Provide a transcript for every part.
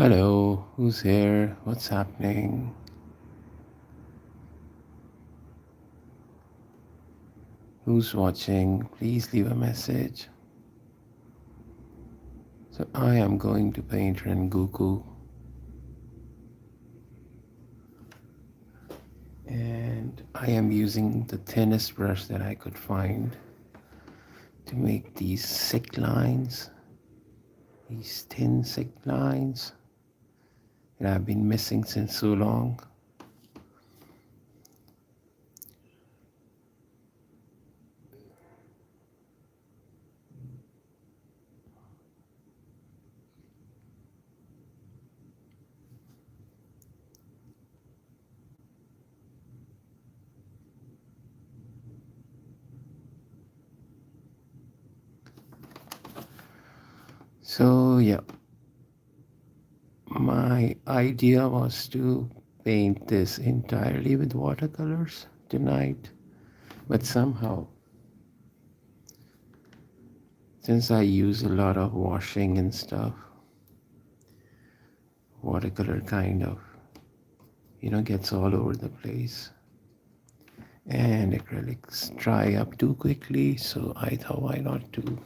Hello, who's here? What's happening? Who's watching? Please leave a message. So I am going to paint Rengoku, and I am using the thinnest brush that I could find to make these sick lines, these thin sick lines that I've been missing since so long. So yeah, my idea was to paint this entirely with watercolors tonight, but somehow, since I use a lot of washing and stuff, watercolor kind of, gets all over the place. And acrylics dry up too quickly, so I thought why not to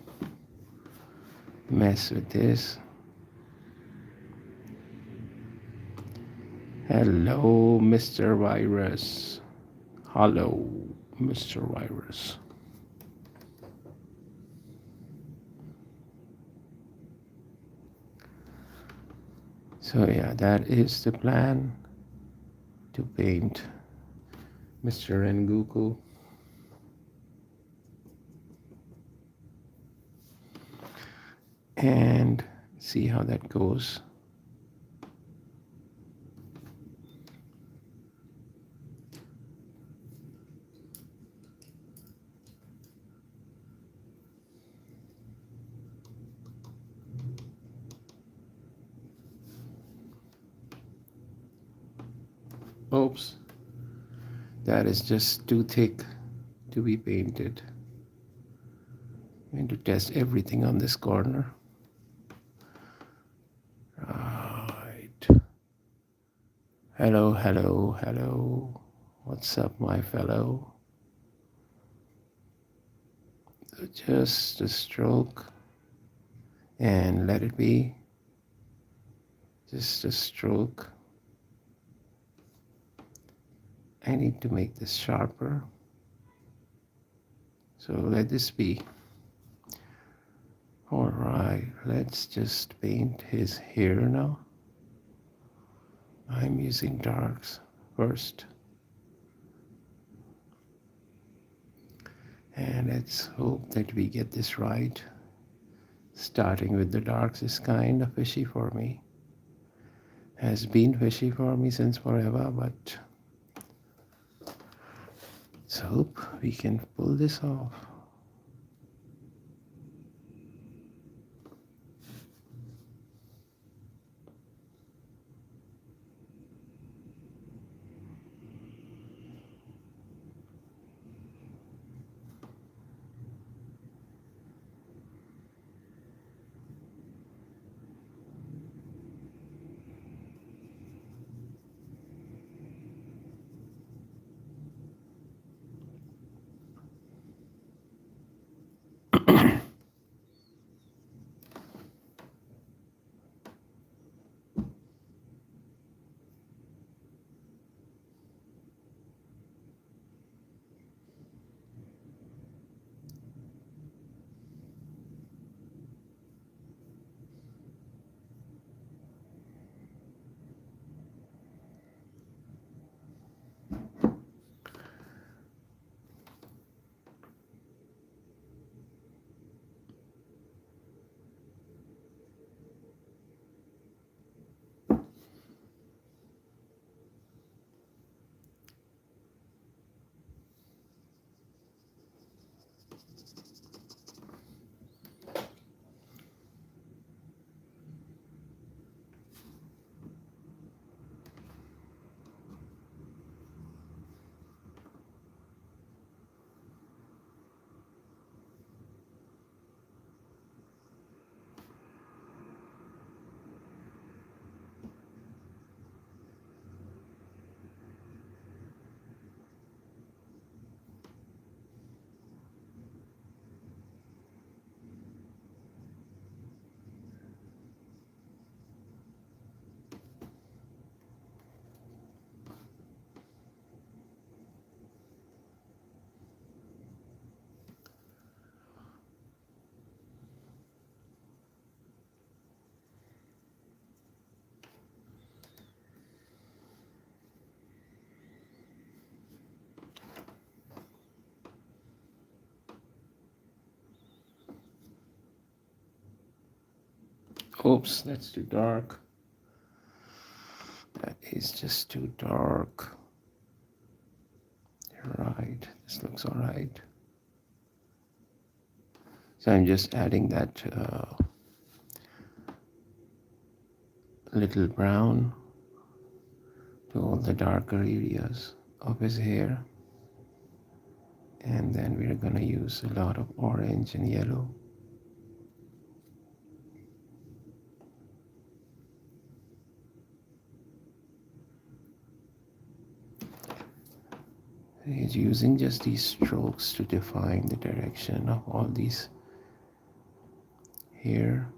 mess with this. Hello, Mr. Virus. Hello, Mr. Virus. So yeah, that is the plan to paint Mr. Rengoku. And see how that goes. Oops, that is just too thick to be painted. I'm going to test everything on this corner. Right. Hello, hello, hello. What's up, my fellow? So just a stroke and let it be. Just a stroke. I need to make this sharper. So let this be. Alright, let's just paint his hair now. I'm using darks first. And let's hope that we get this right. Starting with the darks is kind of fishy for me. Has been fishy for me since forever, but let's hope we can pull this off. Oops, that's too dark. That is just too dark. Right, this looks all right. So I'm just adding that little brown to all the darker areas of his hair. And then we're going to use a lot of orange and yellow. He's using just these strokes to define the direction of all these hair.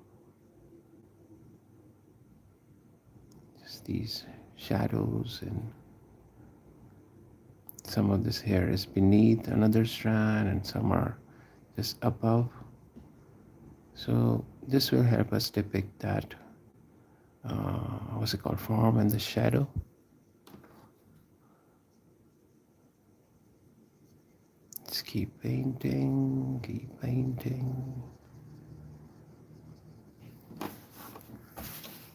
Just these shadows, and some of this hair is beneath another strand and some are just above. So this will help us depict that, what's it called, form and the shadow. Let's keep painting, keep painting.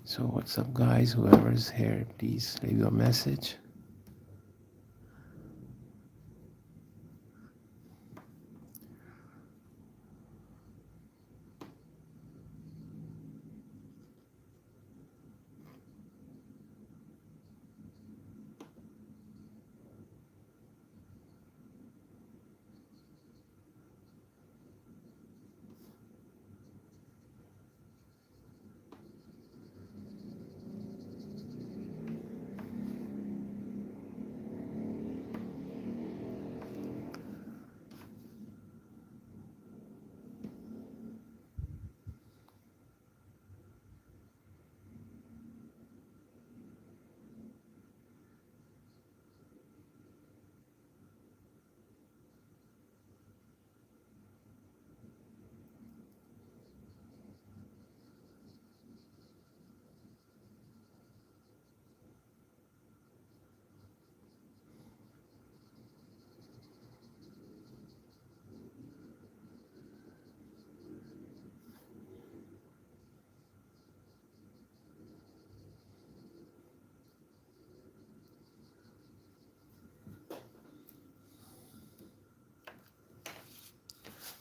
So what's up, guys? Whoever's here, please leave your message.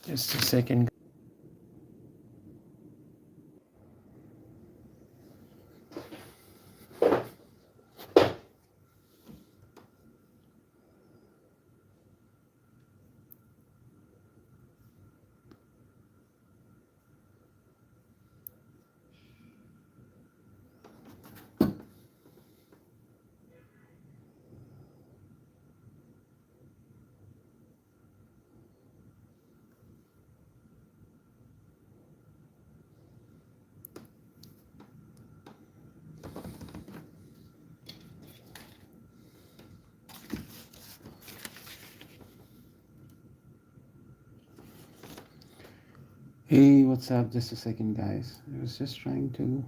Just a second. Hey, what's up? Just a second, guys. I was just trying to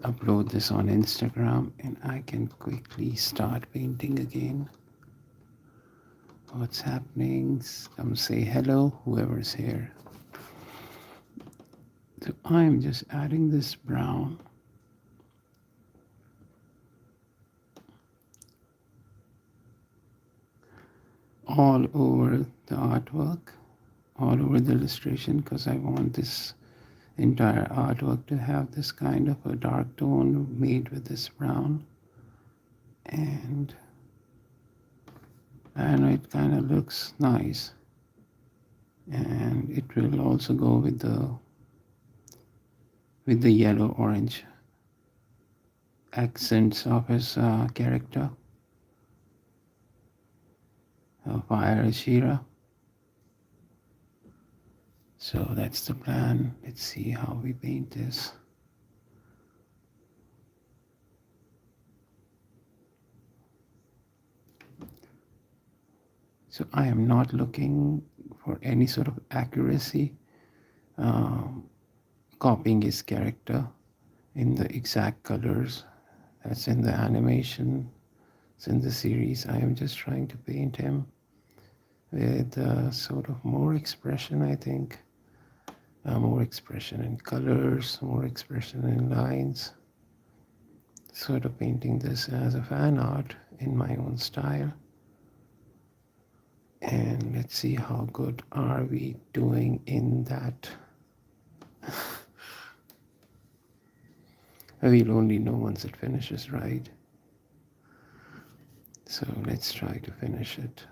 upload this on Instagram and I can quickly start painting again. What's happening? Come say hello, whoever's here. So I'm just adding this brown all over the artwork, all over the illustration, because I want this entire artwork to have this kind of a dark tone made with this brown. And I know it kind of looks nice, and it will also go with the yellow orange accents of his character, Fire Ashira. So that's the plan. Let's see how we paint this. So I am not looking for any sort of accuracy, copying his character in the exact colors that's in the animation, it's in the series. I am just trying to paint him with sort of more expression, I think. more expression in colors, more expression in lines. Sort of painting this as a fan art in my own style. And let's see how good are we doing in that. We'll only know once it finishes, right? So let's try to finish it.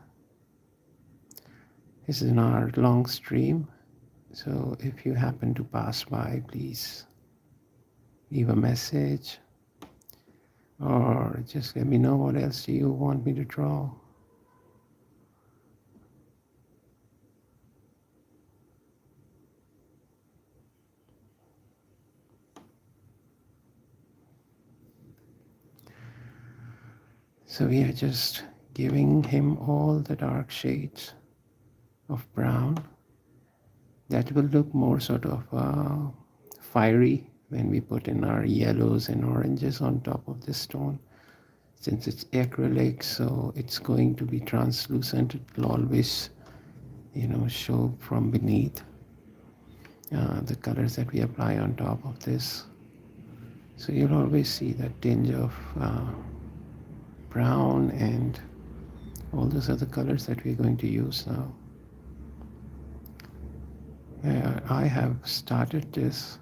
This is an hour long stream, so if you happen to pass by, please leave a message or just let me know what else do you want me to draw. So we are just giving him all the dark shades of brown that will look more sort of fiery when we put in our yellows and oranges on top of this stone. Since it's acrylic, so it's going to be translucent, it will always, show from beneath the colors that we apply on top of this. So you'll always see that tinge of brown and all those other colors that we're going to use now. I have started this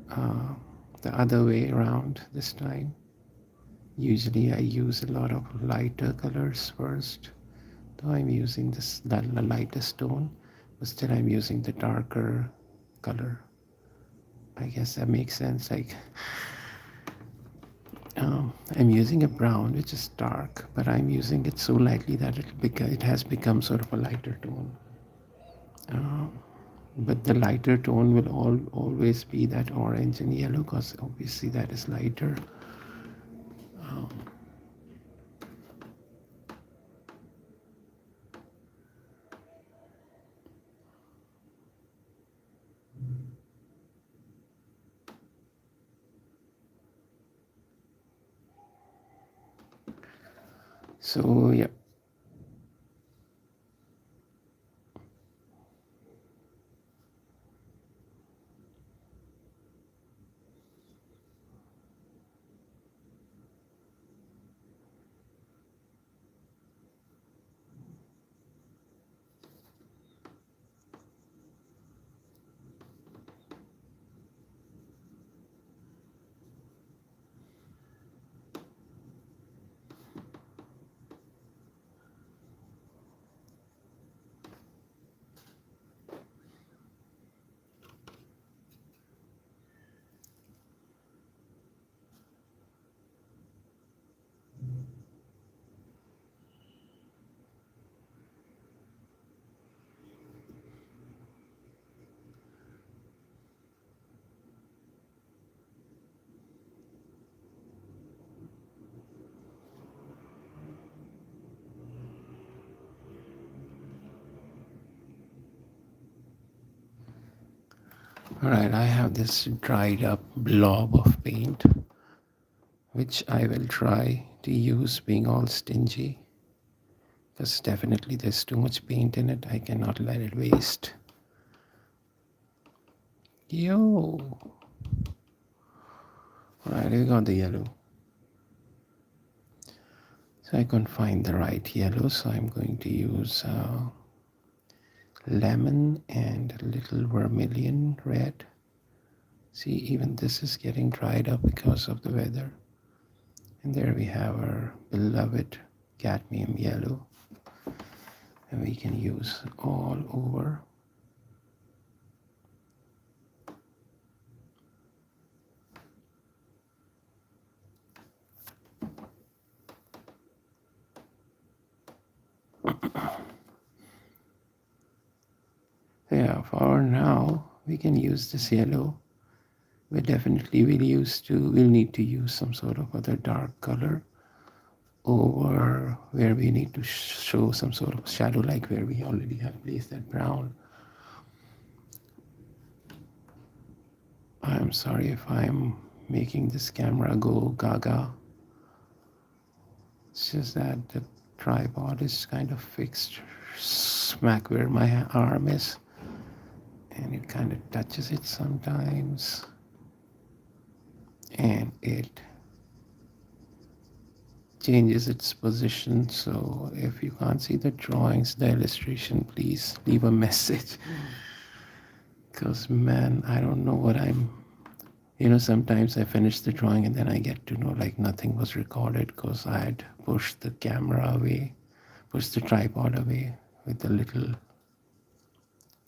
the other way around this time. Usually I use a lot of lighter colors first, though I'm using this lighter stone, but still I'm using the darker color. I guess that makes sense. Like I'm using a brown which is dark, but I'm using it so lightly that it has become sort of a lighter tone. But the lighter tone will always be that orange and yellow, because obviously that is lighter. So yeah. Alright, I have this dried up blob of paint, which I will try to use being all stingy, because definitely there's too much paint in it. I cannot let it waste. Yo! Alright, we got the yellow. So I can't find the right yellow, so I'm going to use lemon and a little vermilion red. See, even this is getting dried up because of the weather. And there we have our beloved cadmium yellow. And we can use all over. Yeah, for now we can use this yellow. But definitely we'll need to use some sort of other dark color over where we need to show some sort of shadow, like where we already have placed that brown. I'm sorry if I'm making this camera go gaga. It's just that the tripod is kind of fixed smack where my arm is, and it kind of touches it sometimes, and it changes its position. So if you can't see the drawings, the illustration, please leave a message, because man, I don't know what I'm, sometimes I finish the drawing and then I get to know like nothing was recorded because I had pushed the camera away, pushed the tripod away with a little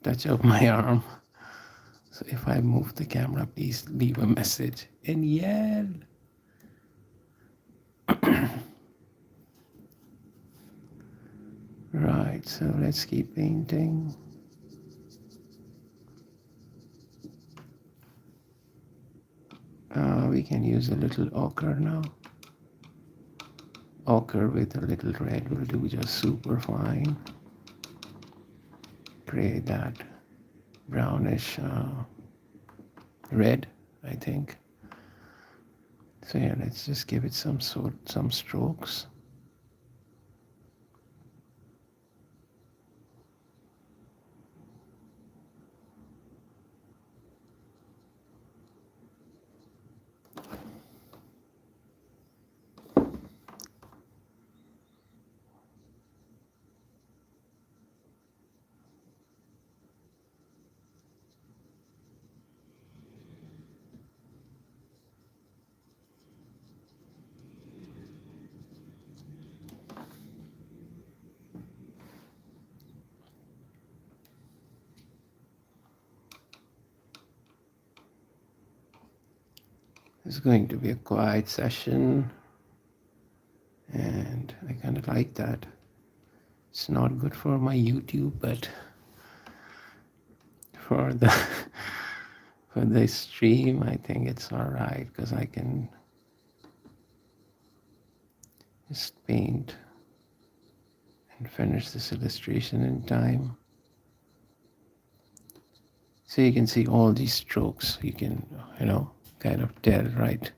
touch of my arm. So if I move the camera, please leave a message and yell. Right, so let's keep painting. We can use a little ochre now. Ochre with a little red will do just super fine. Create that brownish red, I think. So yeah, let's just give it some strokes. It's going to be a quiet session, and I kind of like that. It's not good for my YouTube, but for the for the stream, I think it's all right because I can just paint and finish this illustration in time. So you can see all these strokes. You can, kind of tell right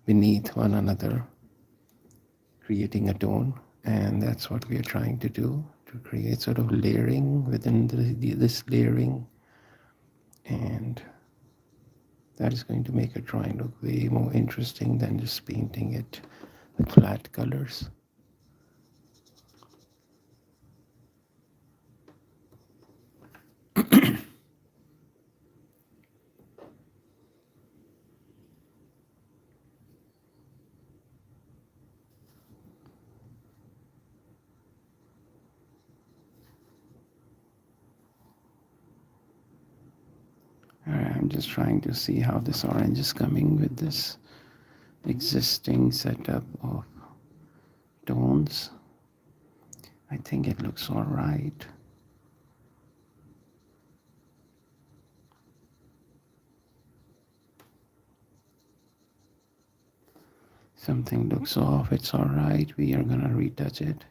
beneath one another, creating a tone. And that's what we are trying to do, to create sort of layering within this layering. And that is going to make a drawing look way more interesting than just painting it with flat colors. Alright, I'm just trying to see how this orange is coming with this existing setup of tones. I think it looks all right. Something looks off, it's all right. We are gonna retouch it.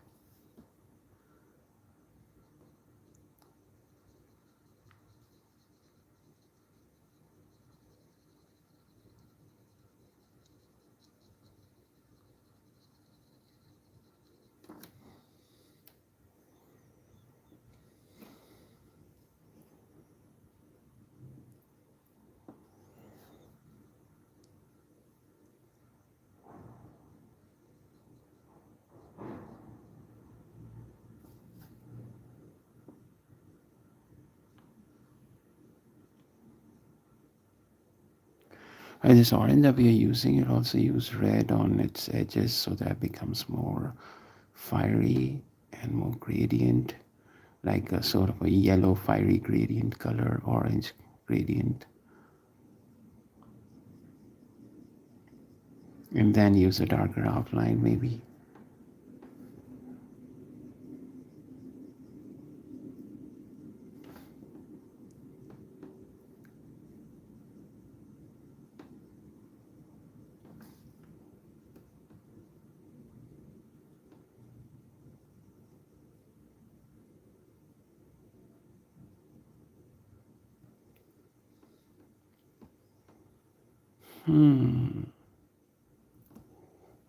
This orange that we are using, it also use red on its edges so that becomes more fiery and more gradient, like a sort of a yellow fiery gradient color, orange gradient. And then use a darker outline maybe.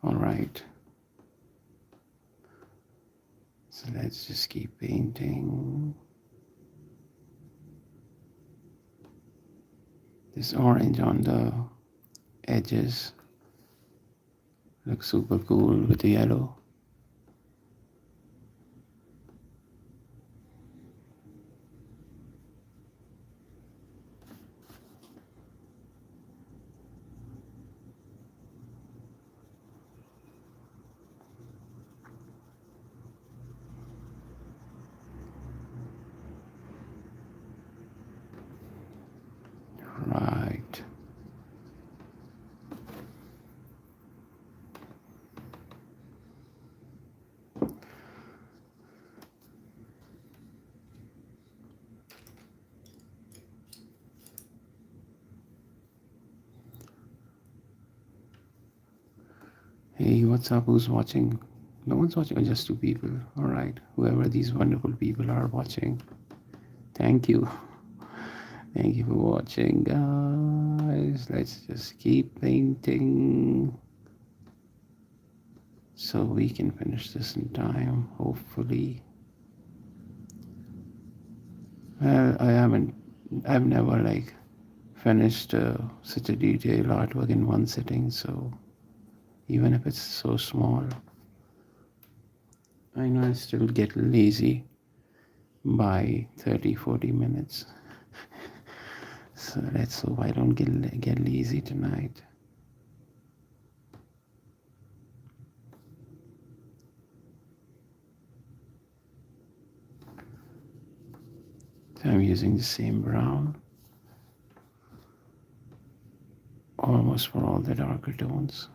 All right. So let's just keep painting. This orange on the edges looks super cool with the yellow. Right. Hey, what's up? Who's watching? No one's watching, or just two people. All right. Whoever these wonderful people are watching, thank you. Thank you for watching, guys. Let's just keep painting so we can finish this in time, hopefully. Well, I've never like finished such a detailed artwork in one sitting, so even if it's so small, I know I still get lazy by 30-40 minutes. So let's hope I don't get lazy tonight. So I'm using the same brown almost for all the darker tones.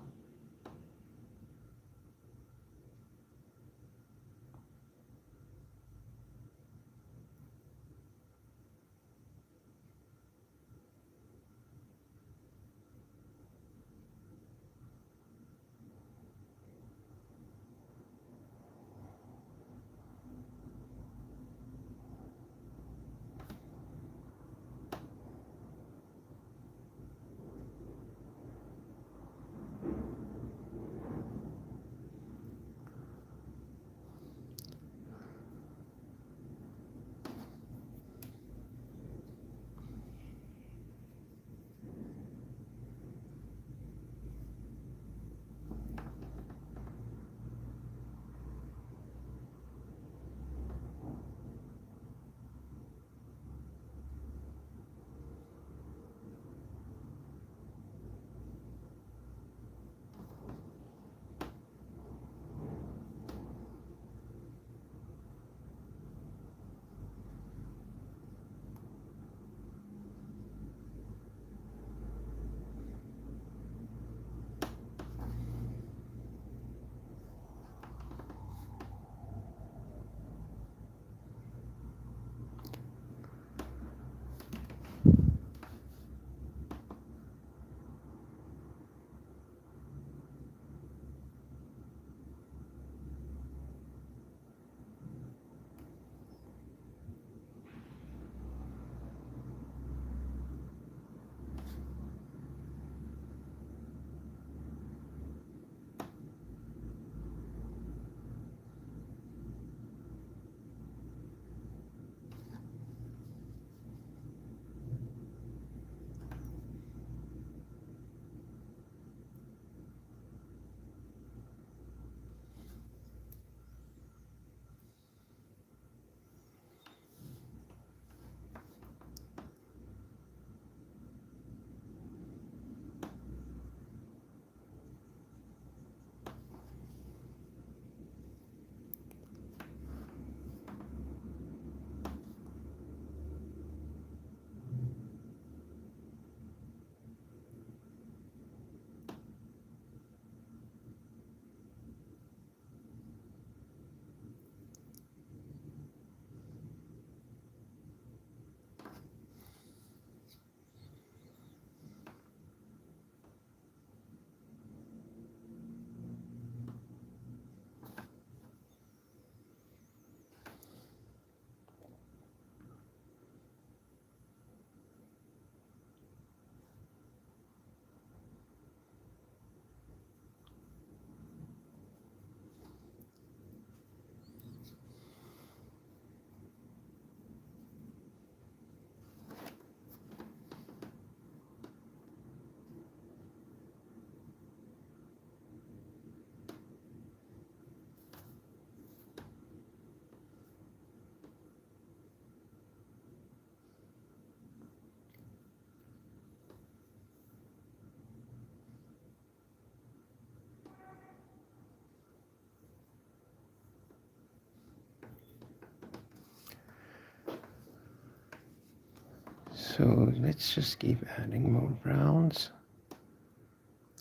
So let's just keep adding more browns.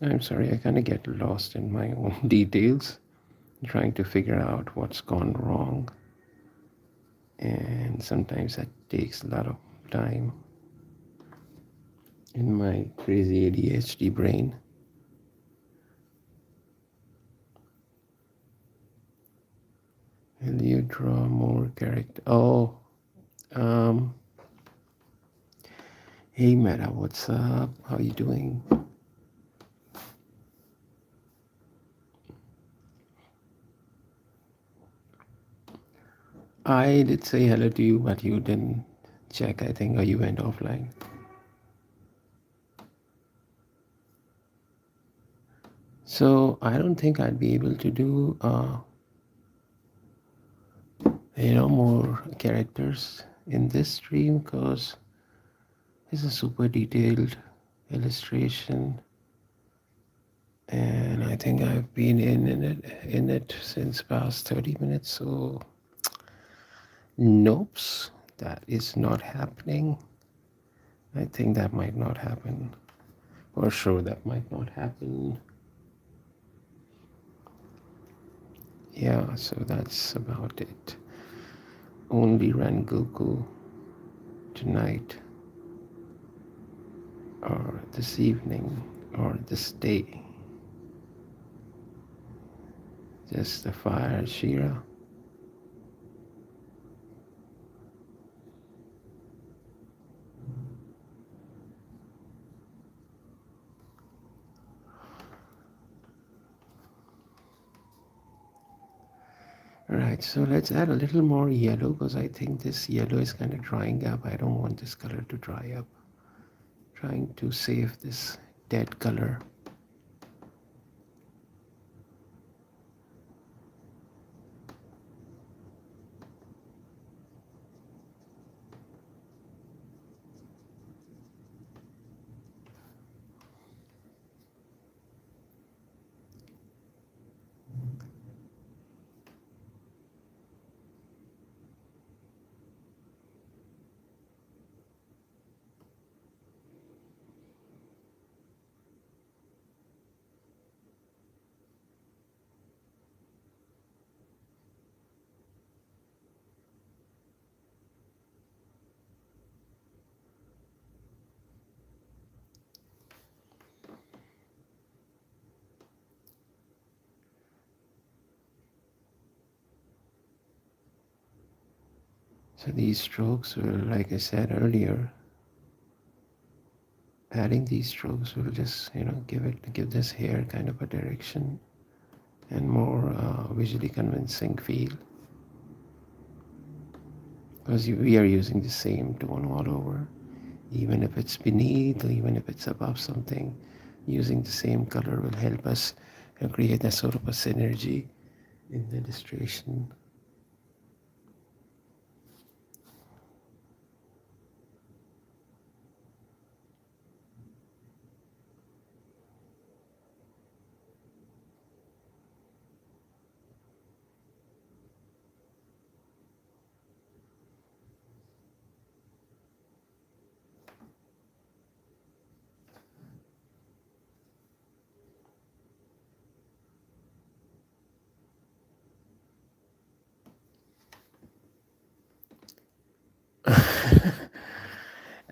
I'm sorry, I kind of get lost in my own details, trying to figure out what's gone wrong. And sometimes that takes a lot of time in my crazy ADHD brain. Will you draw more character? Oh, um, hey Meta, what's up? How you doing? I did say hello to you, but you didn't check, I think, or you went offline. So I don't think I'd be able to do, more characters in this stream because it's a super detailed illustration, and I think I've been in it since past 30 minutes. So, nope, that is not happening. I think that might not happen. For sure, that might not happen. Yeah, so that's about it. Only Rengoku tonight, or this evening, or this day. Just the fire, Shira. Alright, so let's add a little more yellow because I think this yellow is kind of drying up. I don't want this color to dry up. Trying to save this dead color. So these strokes will, like I said earlier, adding these strokes will just, give this hair kind of a direction and more visually convincing feel. Because we are using the same tone all over, even if it's beneath or even if it's above something, using the same color will help us create a sort of a synergy in the illustration.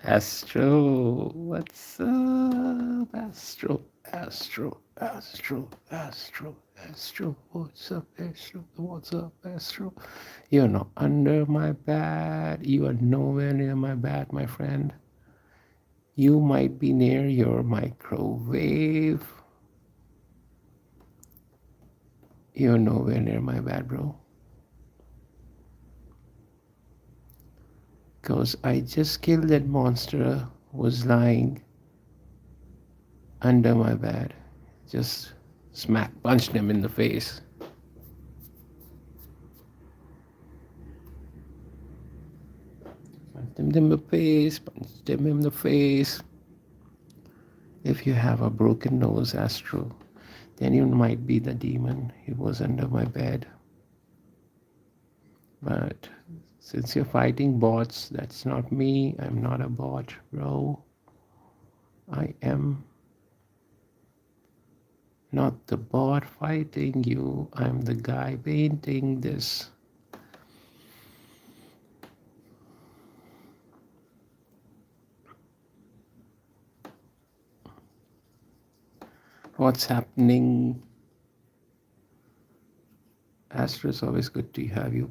Astro, what's up? Astro, Astro, Astro, Astro, Astro, what's up, Astro? What's up, Astro? You're not under my bat. You are nowhere near my bat, my friend. You might be near your microwave. You're nowhere near my bat, bro. Because I just killed that monster who was lying under my bed. Just punched him in the face. Punched him in the face, punched him in the face. If you have a broken nose, Astro, then you might be the demon. He was under my bed. But Since you're fighting bots, that's not me. I'm not a bot, bro. I am not the bot fighting you. I'm the guy painting this. What's happening? Astro, is always good to have you.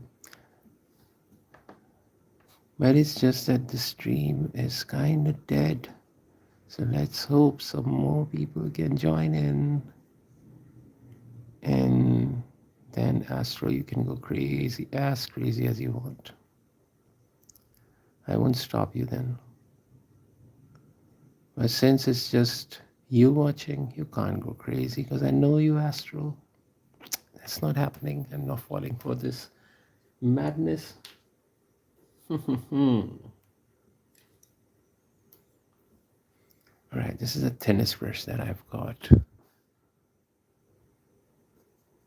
But it's just that the stream is kind of dead. So let's hope some more people can join in. And then Astro, you can go crazy, as crazy as you want. I won't stop you then. But since it's just you watching, you can't go crazy because I know you, Astro. That's not happening. I'm not falling for this madness. All right, this is a tennis brush that I've got.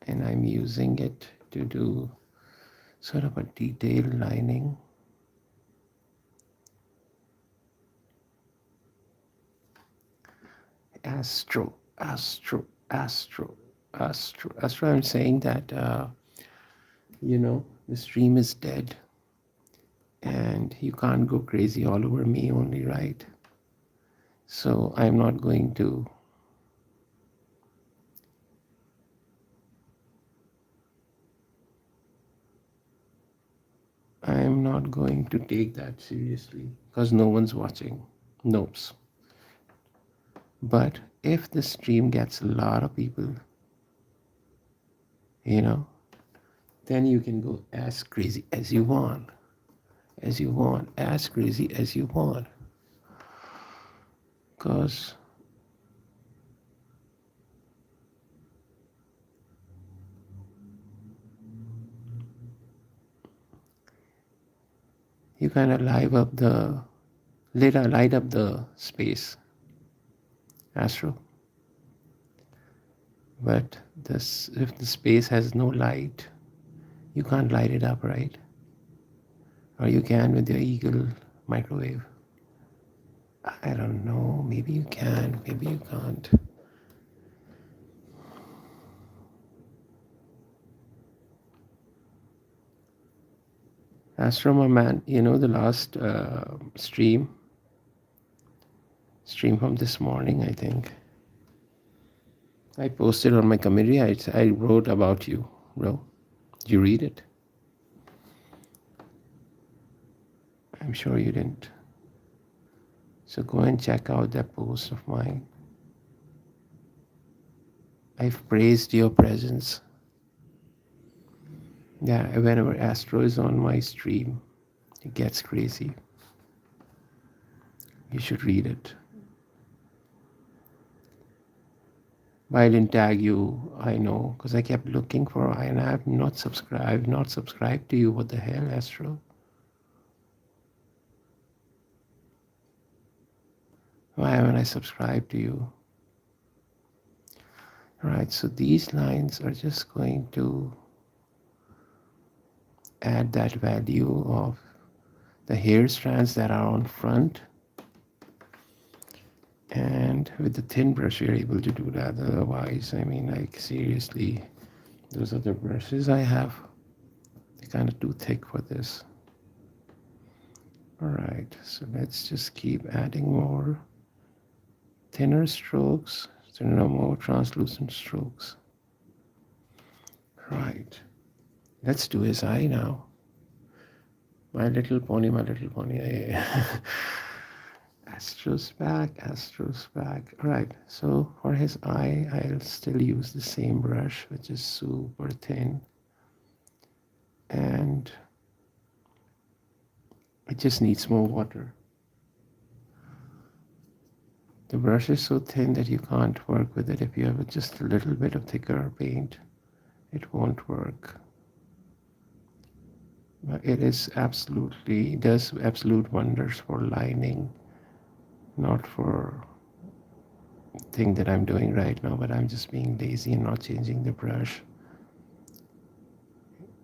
And I'm using it to do sort of a detailed lining. Astro, Astro, Astro, Astro, Astro. I'm saying that, the stream is dead and you can't go crazy all over me only, right? So I'm not going to take that seriously because no one's watching. Nope. But if the stream gets a lot of people, then you can go as crazy as you want, as crazy as you want. Because you kind of light up the space, Astro. But if the space has no light, you can't light it up, right? Or you can with your Eagle microwave. I don't know. Maybe you can. Maybe you can't. Astro, my man, the last stream from this morning, I think. I posted on my community. I wrote about you, bro. Did you read it? I'm sure you didn't. So go and check out that post of mine. I've praised your presence. Yeah, whenever Astro is on my stream, it gets crazy. You should read it. But I didn't tag you, I know, because I kept looking for, and I have not subscribed to you. What the hell, Astro? Why haven't I subscribed to you? All right, so these lines are just going to add that value of the hair strands that are on front. And with the thin brush, you're able to do that. Otherwise, I mean, like, seriously, those other brushes I have, they're kind of too thick for this. All right, so let's just keep adding more thinner strokes, so no more translucent strokes. Right, let's do his eye now. My little pony. Astro's back. All right, so for his eye, I'll still use the same brush, which is super thin. And it just needs more water. The brush is so thin that you can't work with it. If you have just a little bit of thicker paint, it won't work. But it does absolute wonders for lining, not for thing that I'm doing right now, but I'm just being lazy and not changing the brush.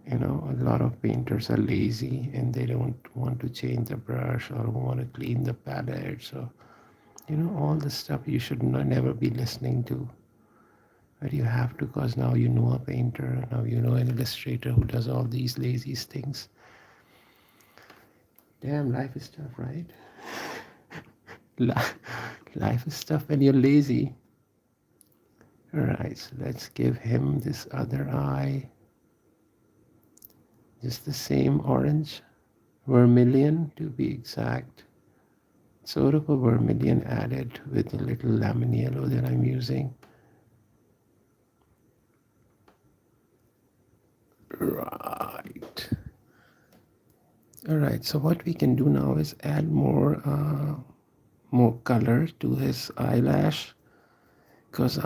You know, a lot of painters are lazy and they don't want to change the brush or want to clean the palette. So, you know, all the stuff you should never be listening to. But you have to, because now you know a painter, now you know an illustrator who does all these lazy things. Damn, life is tough, right? Life is tough when you're lazy. Alright, so let's give him this other eye. Just the same orange, vermilion to be exact. Sort of a vermilion added with a little lemon yellow that I'm using. Right. Alright, so what we can do now is add more color to his eyelash, because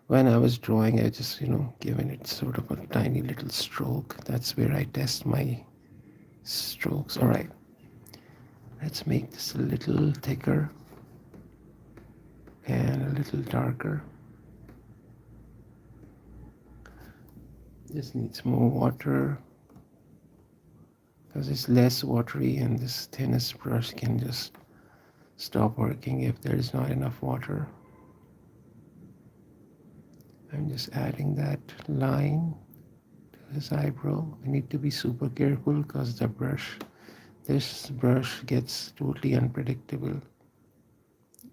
when I was drawing, I just, given it sort of a tiny little stroke. That's where I test my strokes. All right, let's make this a little thicker and a little darker. This needs more water because it's less watery, and this thinnest brush can just stop working if there is not enough water. I'm just adding that line to his eyebrow. I need to be super careful because this brush gets totally unpredictable.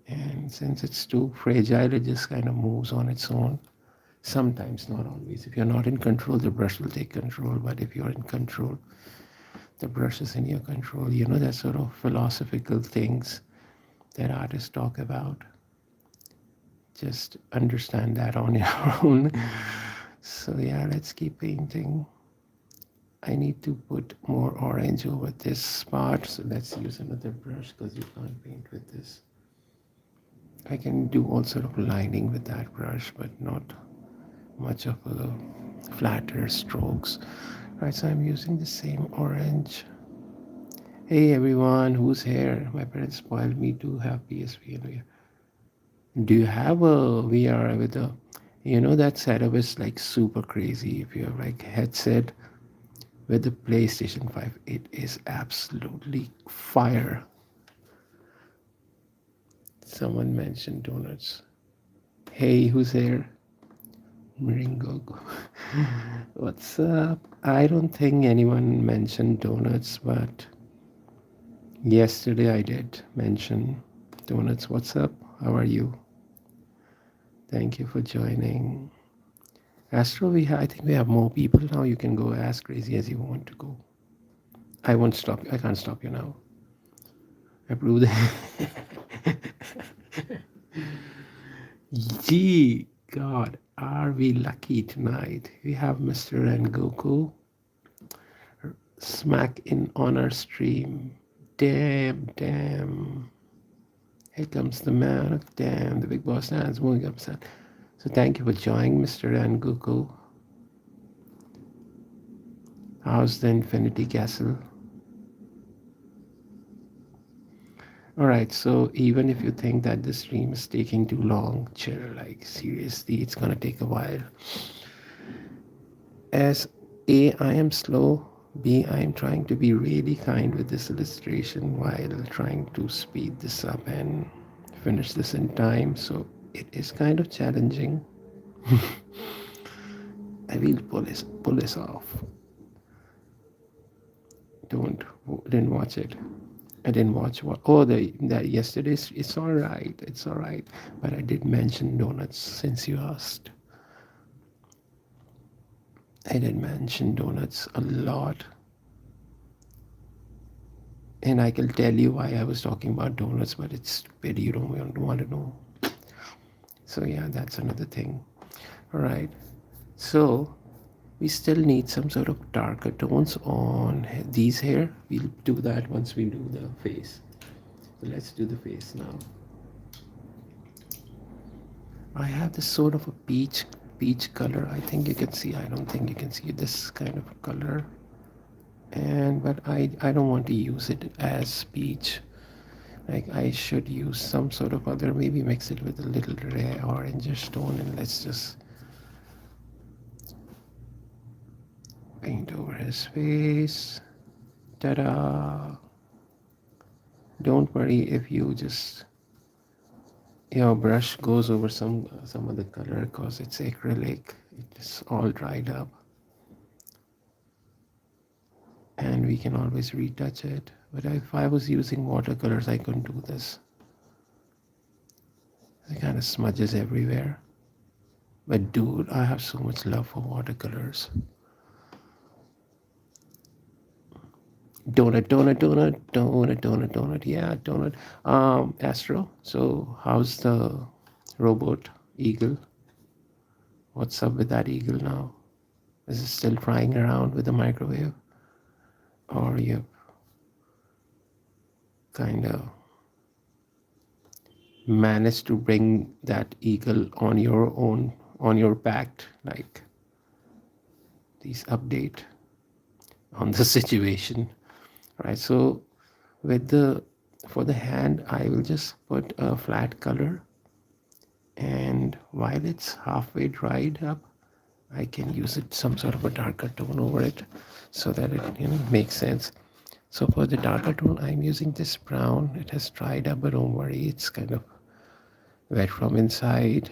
And since it's too fragile, it just kind of moves on its own. Sometimes, not always. If you're not in control, the brush will take control. But if you're in control, the brush is in your control. You know, that sort of philosophical things that artists talk about. Just understand that on your own. So yeah, let's keep painting. I need to put more orange over this spot. So let's use another brush because you can't paint with this. I can do all sort of lining with that brush, but not much of a flatter strokes. Right, so I'm using the same orange. Hey everyone, who's here? My parents spoiled me to have PSP and VR. Do you have a VR with a, that setup is like super crazy. If you have like headset with the PlayStation 5, it is absolutely fire. Someone mentioned donuts. Hey, who's here? Rengoku. What's up? I don't think anyone mentioned donuts, but yesterday I did mention donuts. What's up? How are you? Thank you for joining. Astro, I think we have more people now. You can go as crazy as you want to go. I won't stop you. I can't stop you now. I proved it. Gee, God, are we lucky tonight? We have Mr. Rengoku smack in on our stream. Damn. Here comes the man. Damn, the big boss stands moving upset. So thank you for joining, Mr. Rengoku. How's the Infinity Castle? Alright, so even if you think that the stream is taking too long, chill, like seriously, it's gonna take a while. As A, I am slow. B, I am trying to be really kind with this illustration while trying to speed this up and finish this in time. So it is kind of challenging. I will pull this off. Didn't watch it. I didn't watch what. Oh, that yesterday's. It's all right. It's all right. But I did mention donuts since you asked. I did mention donuts a lot. And I can tell you why I was talking about donuts, but it's stupid. You don't want to know. So yeah, that's another thing. All right. So we still need some sort of darker tones on these here. We'll do that once we do the face. So let's do the face now. I have this sort of a peach color. I think you can see. I don't think you can see this kind of color. But I don't want to use it as peach. Like I should use some sort of other, maybe mix it with a little red orangish tone, and let's just Paint over his face. Ta-da! Don't worry if you just your brush goes over some other color because it's acrylic. It's all dried up, and we can always retouch it. But if I was using watercolors, I couldn't do this. It kind of smudges everywhere. But dude, I have so much love for watercolors. Donut. Yeah, donut. Astro. So how's the robot eagle? What's up with that eagle now? Is it still flying around with the microwave? Or you kind of managed to bring that eagle on your own, on your back, like these update on the situation, right? So with the for the hand, I will just put a flat color, and while it's halfway dried up, I can use it some sort of a darker tone over it so that it makes sense. So for the darker tone, I'm using this brown. It has dried up, but don't worry, it's kind of wet from inside.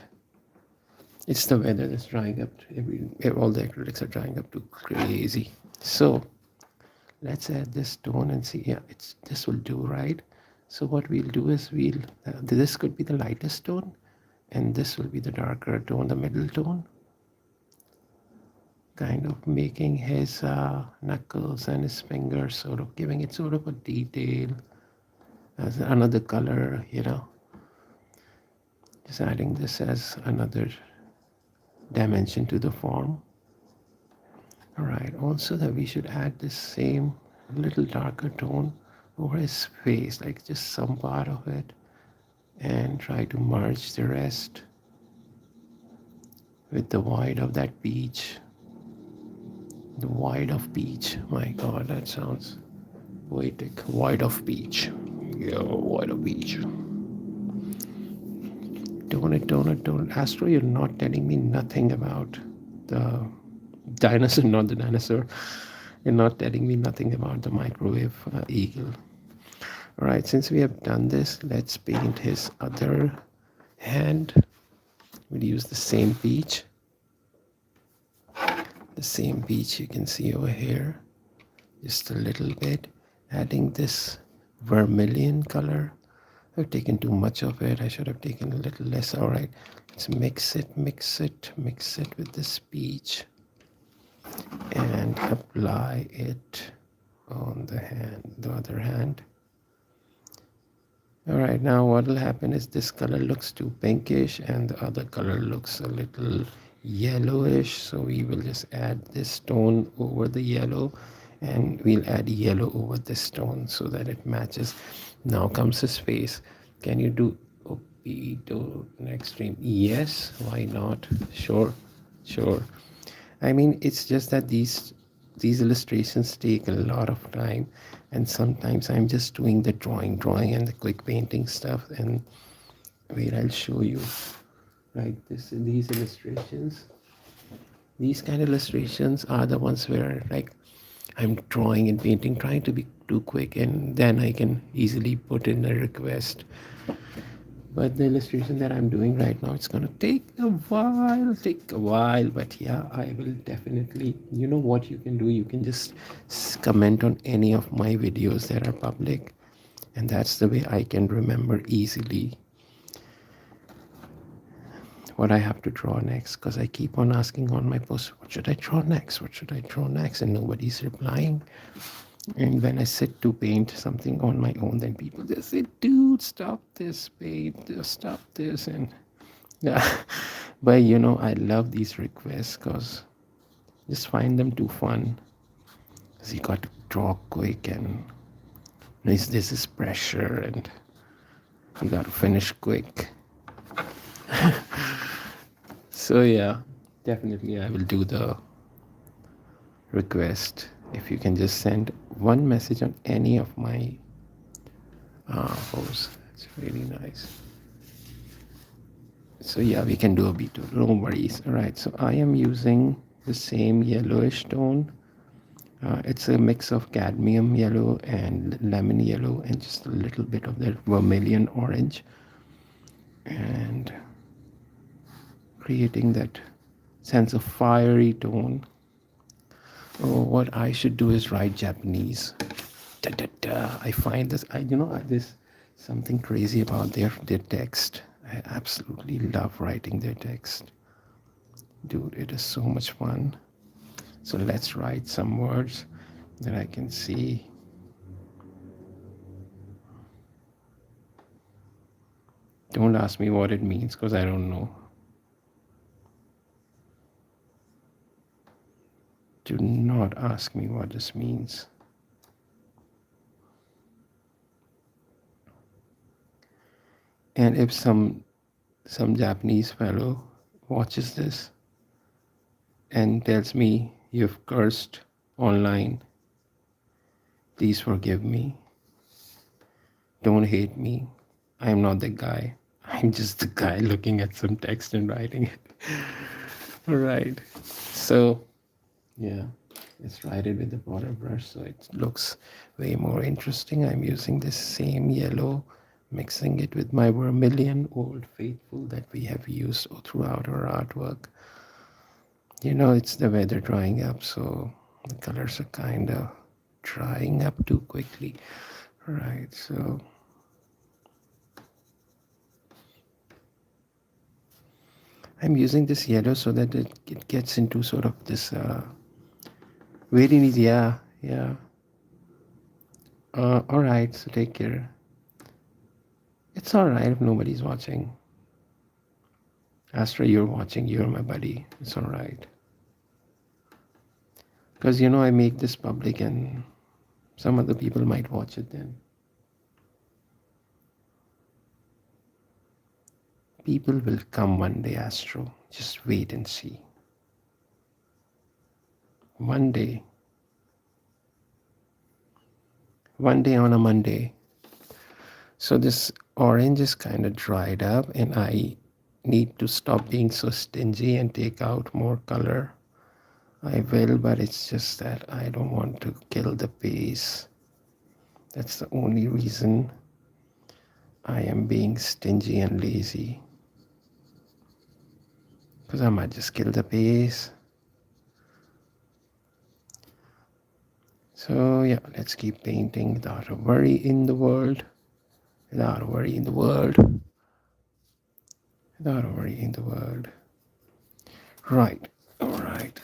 It's the weather that's drying up. All the acrylics are drying up too crazy. So let's add this tone and see. Yeah, this will do, right? So what we'll do is this could be the lightest tone, and this will be the darker tone, the middle tone. Kind of making his knuckles and his fingers, sort of giving it sort of a detail as another color, just adding this as another dimension to the form. All right, also that we should add this same little darker tone over his face, like just some part of it, and try to merge the rest with the white of that peach. The white of peach. My god, that sounds poetic. White of peach. Yo, white of peach. Donut. Astro, you're not telling me nothing about the dinosaur, not the dinosaur. You're not telling me nothing about the microwave eagle. All right, since we have done this, let's paint his other hand. We'll use the same peach. The same peach you can see over here. Just a little bit. Adding this vermilion color. I've taken too much of it. I should have taken a little less. All right, let's mix it with this peach and apply it on the other hand. All right, now what will happen is this color looks too pinkish and the other color looks a little yellowish. So we will just add this tone over the yellow, and we'll add yellow over this tone so that it matches. Now comes his face. Can you do Opito extreme? Yes, why not? Sure. I mean, it's just that these illustrations take a lot of time, and sometimes I'm just doing the drawing and the quick painting stuff. And wait, I'll show you. Like these illustrations. These kind of illustrations are the ones where like I'm drawing and painting, trying to be too quick, and then I can easily put in a request. But the illustration that I'm doing right now, it's gonna take a while. But yeah, I will definitely, you know what you can do? You can just comment on any of my videos that are public, and that's the way I can remember easily what I have to draw next, because I keep on asking on my posts, what should I draw next? And nobody's replying. And when I sit to paint something on my own, then people just say, dude, stop this, paint, just stop this. And yeah, but I love these requests because just find them too fun. Because you got to draw quick, and this is pressure, and you got to finish quick. So yeah, definitely I will do the request. If you can just send one message on any of my posts, it's really nice. So yeah, we can do a B2, no worries. All right, so I am using the same yellowish tone It's a mix of cadmium yellow and lemon yellow and just a little bit of that vermilion orange, and creating that sense of fiery tone. Oh, what I should do is write Japanese. Da, da, da. I find this, there's something crazy about their text. I absolutely love writing their text. Dude, it is so much fun. So let's write some words that I can see. Don't ask me what it means because I don't know. Do not ask me what this means. And if some Japanese fellow watches this and tells me you've cursed online, please forgive me. Don't hate me. I'm not the guy. I'm just the guy looking at some text and writing it. All right. So, yeah, let's write it with the border brush so it looks way more interesting. I'm using this same yellow, mixing it with my vermilion Old Faithful that we have used throughout our artwork. It's the weather drying up, so the colors are kind of drying up too quickly. All right, so I'm using this yellow so that it gets into sort of this very neat. Yeah, yeah. All right, so take care. It's all right if nobody's watching. Astra, you're watching. You're my buddy. It's all right. Because I make this public, and some other people might watch it then. People will come one day, Astro. Just wait and see. One day. One day on a Monday. So this orange is kind of dried up, and I need to stop being so stingy and take out more color. I will, but it's just that I don't want to kill the pace. That's the only reason I am being stingy and lazy. Because I might just kill the pace. So yeah, let's keep painting without a worry in the world. Without a worry in the world. Without a worry in the world. Right, alright.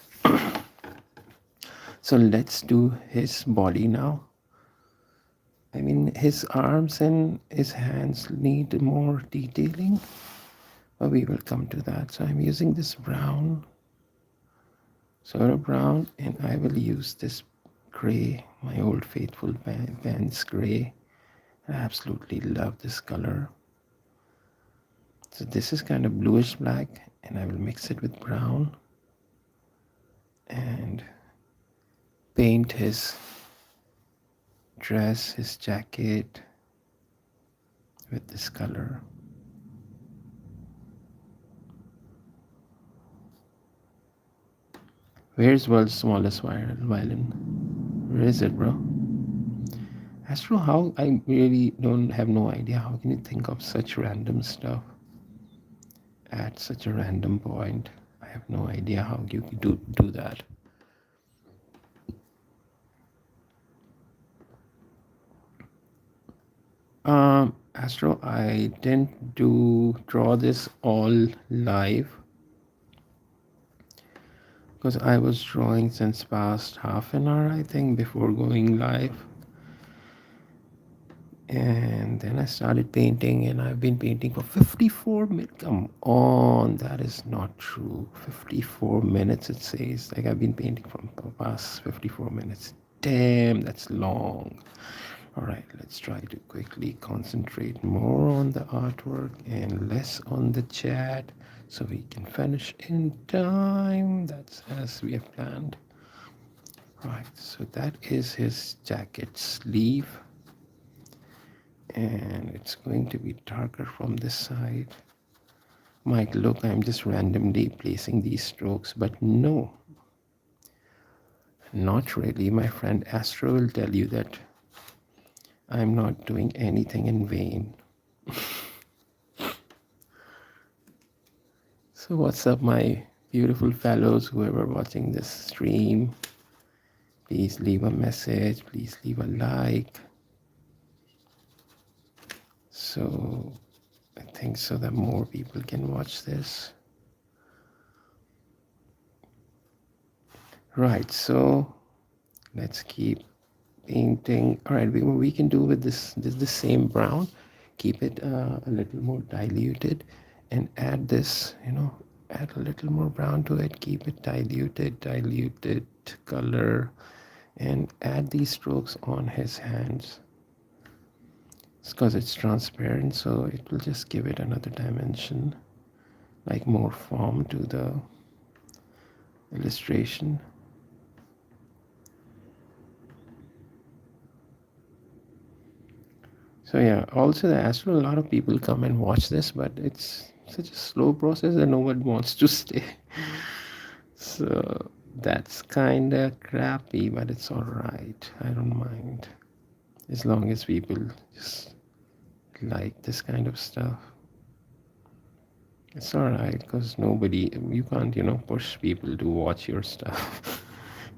So let's do his body now. I mean, his arms and his hands need more detailing, but we will come to that. So I'm using this brown, sort of brown, and I will use this gray, my Old Faithful Vans gray. I absolutely love this color. So this is kind of bluish black, and I will mix it with brown and paint his dress, his jacket with this color. Where's world's smallest violin? Where is it, bro? Astro, how? I really don't have no idea. How can you think of such random stuff at such a random point? I have no idea how you do that. Astro, I didn't draw this all live because I was drawing since past half an hour, I think, before going live. And then I started painting, and I've been painting for 54 minutes. Come on, that is not true. 54 minutes, it says. Like I've been painting for the past 54 minutes. Damn, that's long. All right, let's try to quickly concentrate more on the artwork and less on the chat so we can finish in time. That's as we have planned. Right, so that is his jacket sleeve. And it's going to be darker from this side. Might look I'm just randomly placing these strokes, but no. Not really. My friend Astro will tell you that I'm not doing anything in vain. So what's up, my beautiful fellows, whoever watching this stream? Please leave a message, please leave a like. So I think so that more people can watch this. Right, so let's keep painting. All right, we can do with this the same brown, keep it a little more diluted, and add this, add a little more brown to it, keep it diluted color, and add these strokes on his hands. It's because it's transparent, so it will just give it another dimension, like more form to the illustration. So yeah, also the Astro, a lot of people come and watch this, but it's such a slow process that no one wants to stay. So that's kind of crappy, but it's all right. I don't mind, as long as people just like this kind of stuff. It's all right, because you can't, push people to watch your stuff.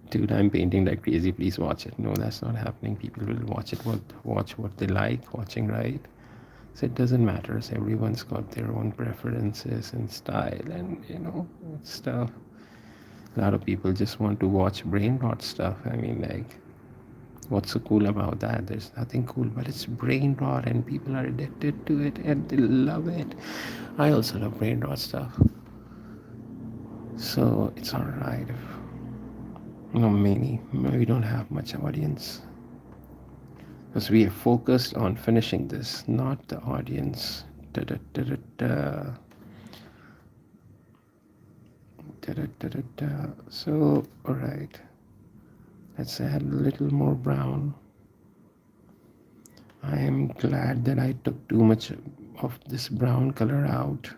Dude, I'm painting like crazy, please watch it. No, that's not happening. People will watch what they like watching, right? So it doesn't matter. So everyone's got their own preferences and style and stuff. A lot of people just want to watch brain rot stuff. I mean, like, what's so cool about that? There's nothing cool, but it's brain rot and people are addicted to it and they love it. I also love brain rot stuff. So it's alright if we don't have much audience. Because we are focused on finishing this, not the audience. Da, da, da, da, da. Da, da, da, da, da. So, alright. Let's add a little more brown. I am glad that I took too much of this brown color out.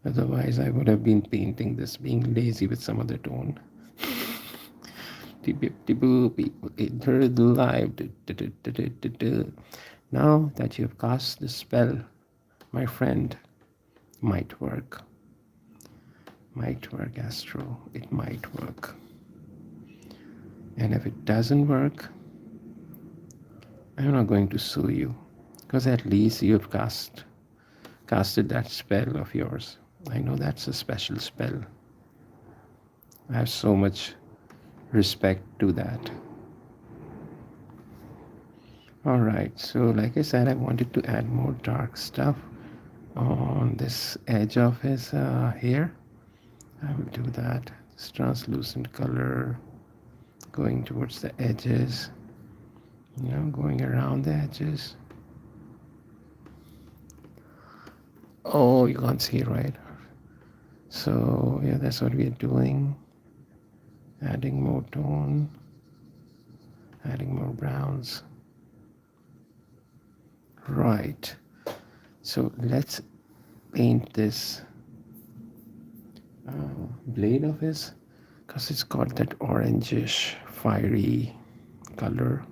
Otherwise, I would have been painting this, being lazy with some other tone. People enter the live. Now that you've cast the spell, my friend, might work. Might work, Astro. It might work. And if it doesn't work, I'm not going to sue you, because at least you've casted that spell of yours. I know that's a special spell. I have so much respect to that. All right, so like I said, I wanted to add more dark stuff on this edge of his hair. I will do that. This translucent color going towards the edges, going around the edges. Oh, you can't see it, right? So yeah, that's what we're doing. Adding more tone, adding more browns. Right, so let's paint this blade of his, because it's got that orangish fiery color,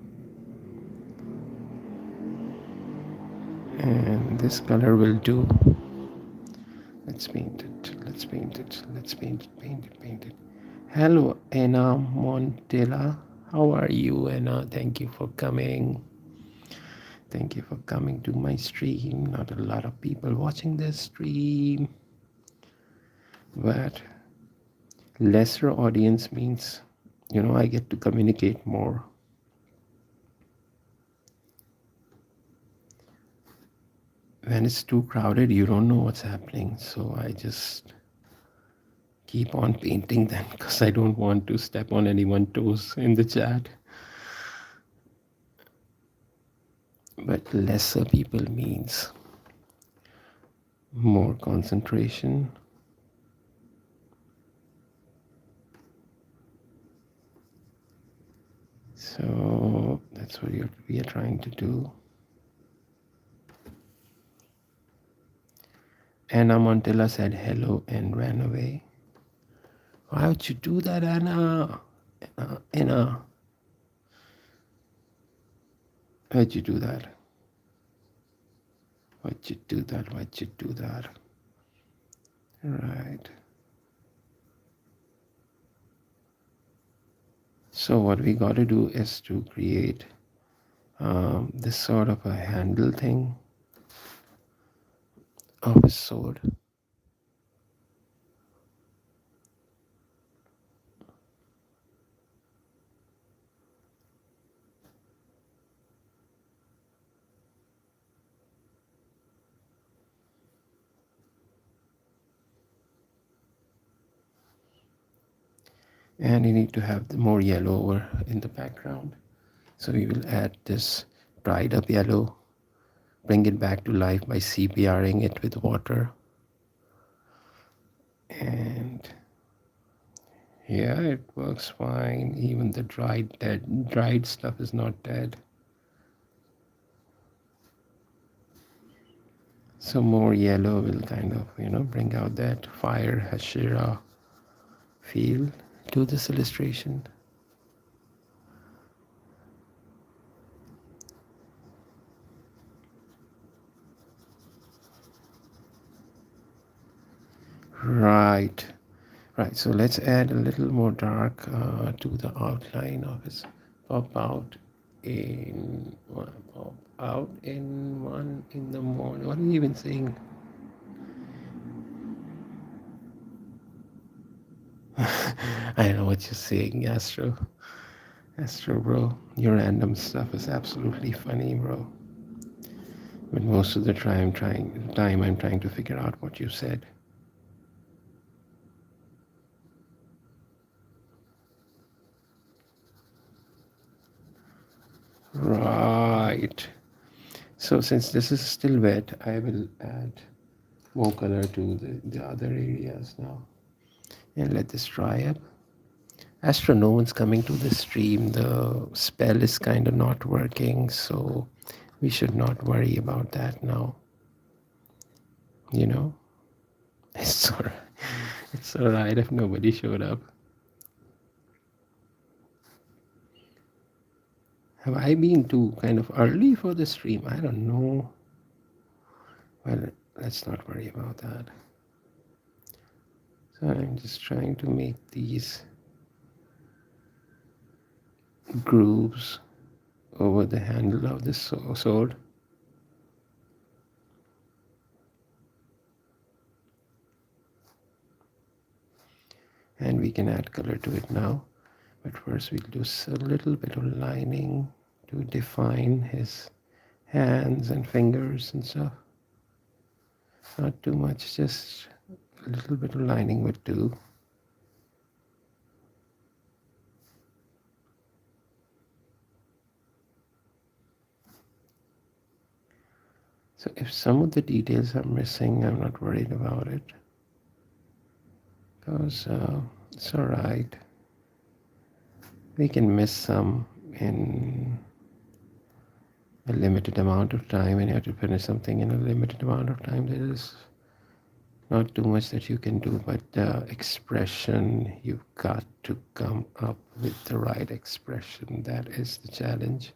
and this color will do. Let's paint it, let's paint it, let's paint it. Hello, Anna Montella. How are you, Anna? Thank you for coming. Thank you for coming to my stream. Not a lot of people watching this stream, but lesser audience means, I get to communicate more. When it's too crowded, you don't know what's happening. So I just keep on painting then, because I don't want to step on anyone's toes in the chat. But lesser people means more concentration. So that's what we are trying to do. Anna Montella said hello and ran away. Why would you do that, Anna? in a Why'd you do that? Why'd you do that? Why'd you do that? Right. So what we got to do is to create this sort of a handle thing of a sword. And you need to have more yellow over in the background. So we will add this dried up yellow, bring it back to life by CPRing it with water. And yeah, it works fine. Even the dried stuff is not dead. So more yellow will kind of, bring out that fire Hashira feel to this illustration. Right. Right, so let's add a little more dark to the outline of his pop out pop out in 1 in the morning. What are you even saying? I know what you're saying, Astro. Astro, bro. Your random stuff is absolutely funny, bro. But most of the time I'm trying to figure out what you said. Right. So since this is still wet, I will add more color to the other areas now. And let this dry up. Astro, no one's coming to the stream. The spell is kind of not working, so we should not worry about that now. You know? It's alright. It's alright if nobody showed up. Have I been too kind of early for the stream? I don't know. Well, let's not worry about that. So I'm just trying to make these grooves over the handle of this sword. And we can add color to it now. But first we'll do a little bit of lining to define his hands and fingers and stuff. Not too much, just a little bit of lining would do. So if some of the details are missing, I'm not worried about it, because it's all right. We can miss some in a limited amount of time, and you have to finish something in a limited amount of time. There is not too much that you can do, but the expression, you've got to come up with the right expression. That is the challenge.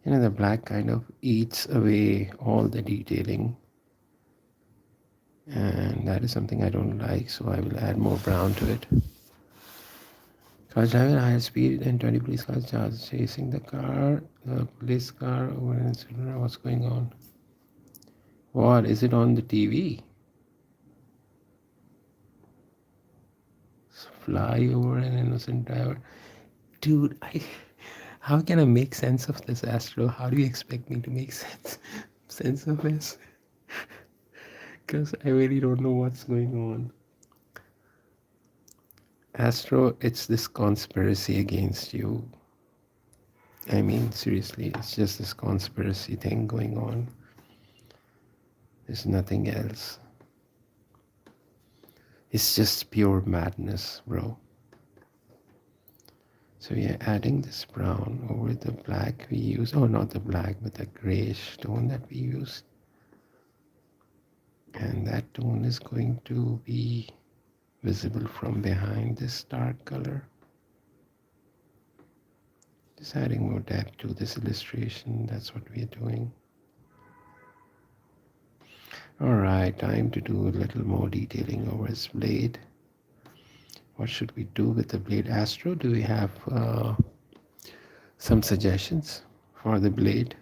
The black kind of eats away all the detailing, and that is something I don't like, so I will add more brown to it. Cars driving at higher speed and 20 police cars chasing the police car over an incident. What's going on? What is it on the TV? Fly over an innocent driver. Dude, how can I make sense of this, Astro? How do you expect me to make sense of this? Because I really don't know what's going on. Astro, it's this conspiracy against you. I mean, seriously, it's just this conspiracy thing going on. There's nothing else. It's just pure madness, bro. So we are adding this brown over the black we use, oh not the black, but the grayish tone that we use. And that tone is going to be visible from behind this dark color. Just adding more depth to this illustration, that's what we are doing. Alright, time to do a little more detailing over his blade. What should we do with the blade? Astro, do we have some suggestions for the blade?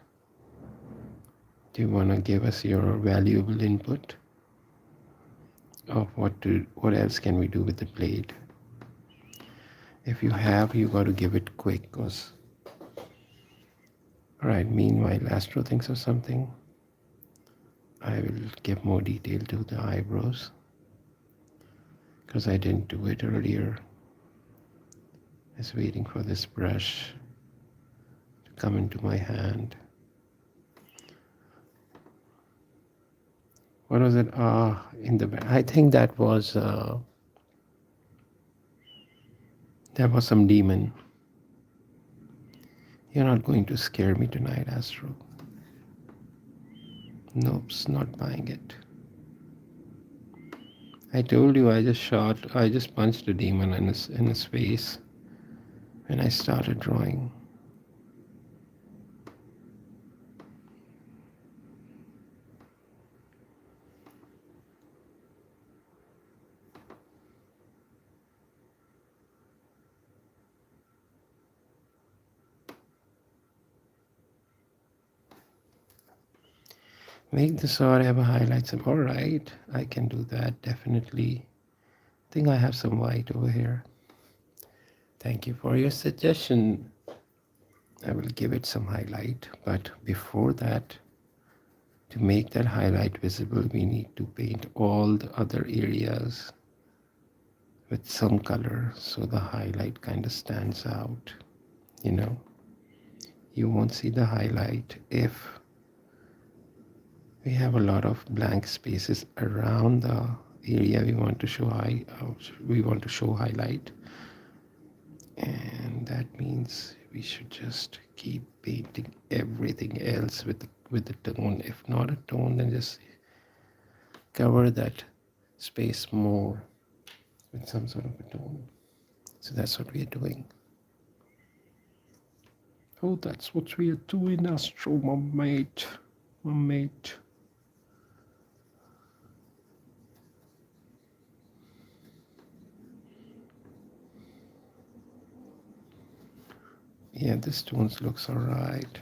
Do you want to give us your valuable input of what else can we do with the blade? If you have, you got to give it quick, cause alright, meanwhile Astro thinks of something. I will give more detail to the eyebrows because I didn't do it earlier. Just waiting for this brush to come into my hand. What was it? In the back. I think that was some demon. You're not going to scare me tonight, Astro. Nope, not buying it. I told you I just punched a demon in his face when I started drawing. Make the sword have a highlight. All right, I can do that, definitely. I think I have some white over here. Thank you for your suggestion. I will give it some highlight, but before that, to make that highlight visible, we need to paint all the other areas with some color so the highlight kind of stands out. You know, you won't see the highlight if we have a lot of blank spaces around the area we want to show highlight, and that means we should just keep painting everything else with the tone. If not a tone, then just cover that space more with some sort of a tone. So that's what we are doing. Oh, that's what we are doing, Astro, my mate. Yeah, this tone looks alright.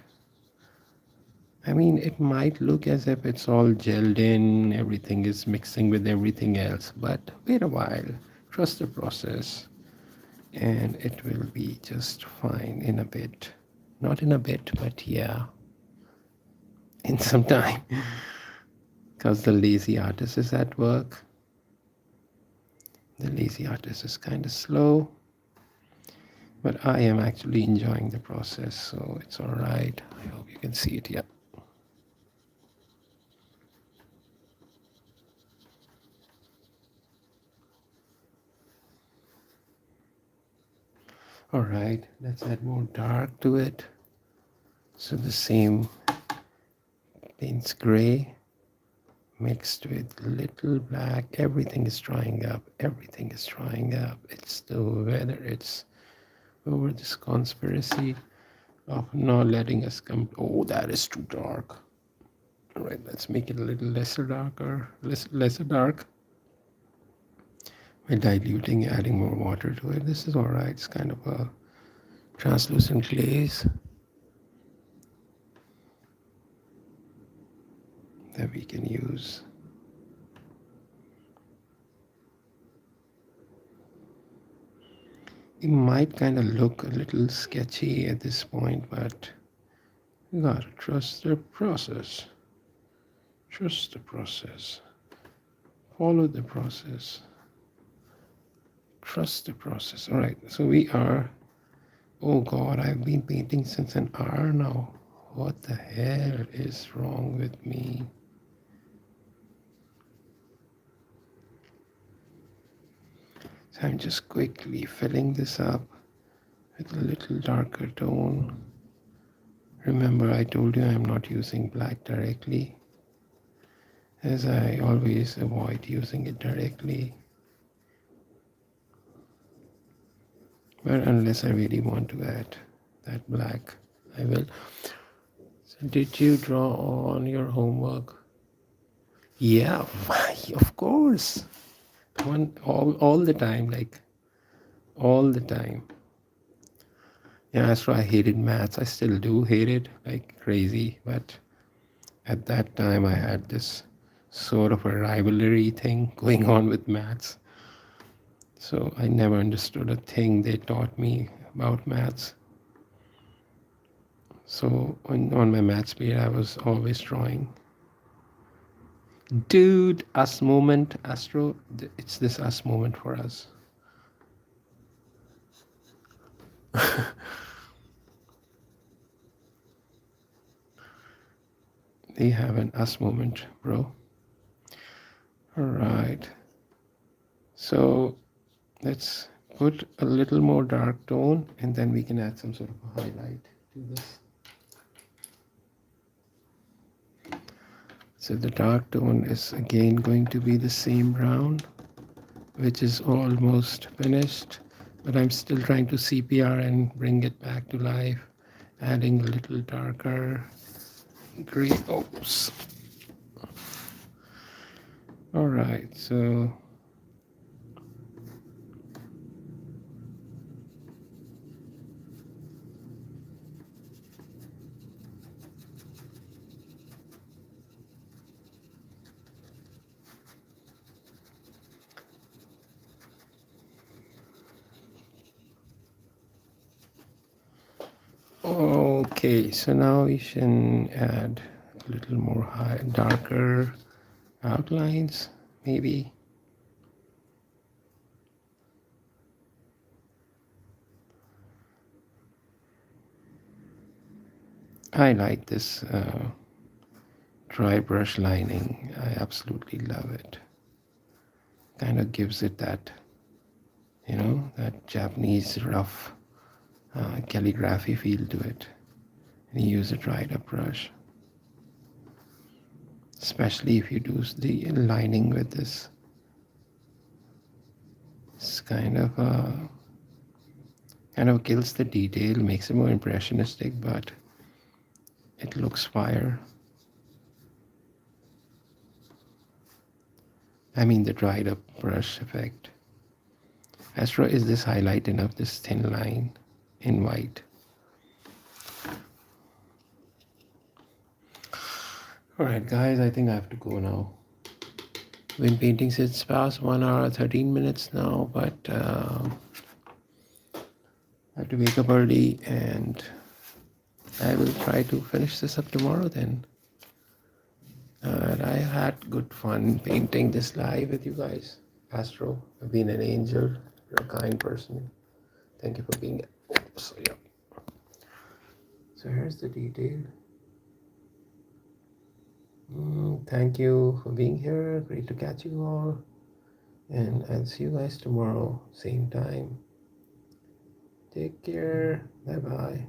I mean, it might look as if it's all gelled in, everything is mixing with everything else, but wait a while, trust the process, and it will be just fine in a bit. Not in a bit, but yeah, in some time, because the lazy artist is at work. The lazy artist is kind of slow, but I am actually enjoying the process, so it's alright. I hope you can see it, yeah. Alright, let's add more dark to it. So the same paints gray mixed with little black. Everything is drying up. Everything is drying up. It's the weather. It's over this conspiracy of not letting us come. Oh, that is too dark. Alright, let's make it a little lesser dark. By diluting, adding more water to it. This is alright. It's kind of a translucent glaze that we can use. It might kind of look a little sketchy at this point, but you gotta trust the process. Trust the process. Follow the process. Trust the process. All right, so we are, oh God, I've been painting since an hour now. What the hell is wrong with me? So I'm just quickly filling this up with a little darker tone. Remember, I told you I'm not using black directly, as I always avoid using it directly. But unless I really want to add that black, I will. So did you draw on your homework? Yeah, why? Of course. All the time, like all the time. Yeah, that's why I hated maths. I still do hate it like crazy, but at that time I had this sort of a rivalry thing going on with maths. So I never understood a thing they taught me about maths. So on my maths period, I was always drawing. Dude, us moment, Astro, it's this us moment for us. They have an us moment, bro. All right. So let's put a little more dark tone and then we can add some sort of a highlight to this. So the dark tone is again going to be the same brown, which is almost finished, but I'm still trying to CPR and bring it back to life, adding a little darker gray. Oops. All right, so okay, so now we can add a little more darker outlines, maybe. I like this dry brush lining. I absolutely love it. Kind of gives it that, that Japanese rough calligraphy feel to it. And you use a dried up brush, especially if you do the lining with this. It's kind of kills the detail, makes it more impressionistic, but it looks fire. I mean the dried up brush effect. Astro, is this highlight enough, this thin line in white? Alright guys, I think I have to go now. Been painting since past 1 hour 13 minutes now, but I have to wake up early and I will try to finish this up tomorrow then. And I had good fun painting this live with you guys. Astro, you've been an angel. You're a kind person. Thank you for being. Oops, yeah. So here's the detail. Thank you for being here. Great to catch you all. And I'll see you guys tomorrow, same time. Take care. Bye bye.